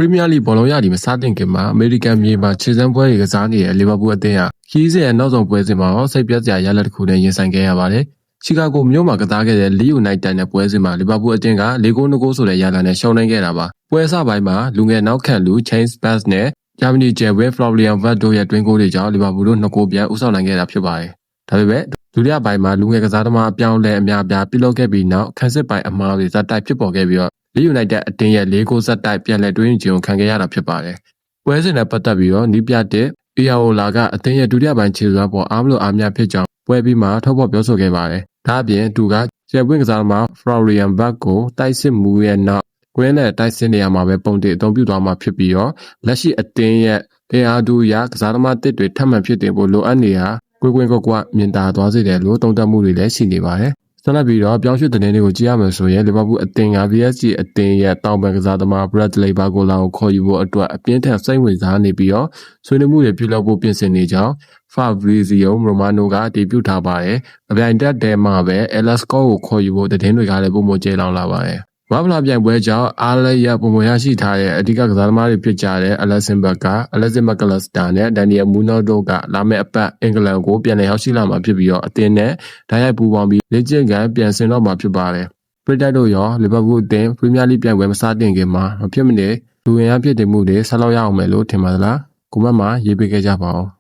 Premier League ဘောလုံးရဒီမစားတင်ခင်မှာအမေရိကန်မြေမှာခြေစမ်းပွဲတွေကစားနေတဲ့လီဗာပူးအသင်းဟာခီးစဉ်ရဲ့နောက်ဆုံးပွဲစဉ်မှာစိတ်ပြတ်စရာရလဒ်တစ်ခုနဲ့ရင်ဆိုင်ခဲ့ရပါတယ်။ချီကာဂိုမြို့မှာကစားခဲ့တဲ့လီယူနိုက်တက်နဲ့ပွဲစဉ်မှာလီဗာပူးအသင်းက၄-၂ ဂိုးဆိုတဲ့ရလဒ်နဲ့ရှုံးနိမ့်ခဲ့တာပါ။ပွဲအစပိုင်းမှာလူငယ်နောက်ခံလူ James Bass နဲ့ဂျာမနီကျယ်ဝဲ Florian Wirtz တို့ရဲ့တွင်းဂိုးတွေကြောင့်လီဗာပူးတို့2ဂိုးပြန်ဦးဆောင်နိုင်ခဲ့တာဖြစ်ပါတယ်။ဒါပေမဲ့ဒုတိယပိုင်းမှာလူငယ်ကစားသမားအပြောင်းလဲအများအပြားပြုလုပ်ခဲ့ပြီးနောက်ခန်းစစ်ပိုင်းအမှားတွေဇက်တိုက်ဖြစ်ပေါ်ခဲ့ပြီးတော့လီယူနိုက်တက်အတင်းရဲ့၄ဂိုးဇက်တိုက်ပြန်လည်တွင်းခြင်းကိုခံခဲ့ရတာဖြစ်ပါတယ်။ပွဲစဉ်နဲ့ပတ်သက်ပြီးတော့နီးပြတဲ့အေယာအိုလာကအသင်းရဲ့ဒုတိယပိုင်းခြေစွမ်းပေါ်အားမလို့အားများဖြစ်ကြောင်းပွဲပြီးမှထုတ်ဖော်ပြောဆိုခဲ့ပါတယ်။ဒါအပြင်သူကကျယ်ပွင့်ကစားသမား Florian Wirtz ကိုတိုက်စစ်မှုရဲ့နောက်ကွင်းနဲ့တိုက်စစ်နေရာမှာပဲပုံတင်အသုံးပြုသွားမှာဖြစ်ပြီးတော့လက်ရှိအသင်းရဲ့အင်အားတူရကစားသမားတစ်တွေထပ်မံဖြစ်တင်ဖို့လိုအပ်နေတာကွင်းကွက်မြင်သာသွားစေတယ်လို့သုံးသပ်မှုတွေလည်းရှိနေပါတယ်။ဆက်လက်ပြီးတော့ပြောင်းရွှေ့သတင်းတွေကိုကြည့်ရမယ်ဆိုရင်လီဗာပူးအသင်းက PSG အသင်းရဲ့တောင်ပံကစားသမား Bradley Barcola ကိုခေါ်ယူဖို့အတွက်အပြင်းထန်စိတ်ဝင်စားနေပြီးတော့ဆွေးနွေးမှုတွေပြုလုပ်ဖို့ပြင်ဆင်နေကြောင်း Fabrizio Romano ကတည်ပြုထားပါတယ်။အပြိုင်တက်တဲမှာပဲ Alex Scott ကိုခေါ်ယူဖို့သတင်းတွေကလည်းပုံမကျေလောင်လာပါတယ်။ဝါဖလာပြိုင်ပွဲကြောင့်အားလည်းရပုံမရရှိထားတဲ့အဓိကကစားသမားတွေဖြစ်ကြတဲ့ Alisson Becker, Alexis McAllister နဲ့ Daniel Munoz တို့ကလာမယ့်အပတ်အင်္ဂလန်ကိုပြန်လည်ရောက်ရှိလာမှာဖြစ်ပြီးတော့အသင်းနဲ့ဓာတ်ရိုက်ပူးပေါင်းပြီးလေ့ကျင့်ခန်းပြန်ဆင်တော့မှာဖြစ်ပါတယ်။ပရိသတ်တို့ရောလီဗာပူးအသင်းပရီးမီးယားလိဂ်ပြိုင်ပွဲမစတင်ခင်မှာမဖြစ်မနေလူဝင်အားဖြစ်တင်မှုတွေဆက်လုပ်ရအောင်မယ်လို့ထင်ပါသလား။ကွန်မန့်မှာရေးပေးခဲ့ကြပါဦး။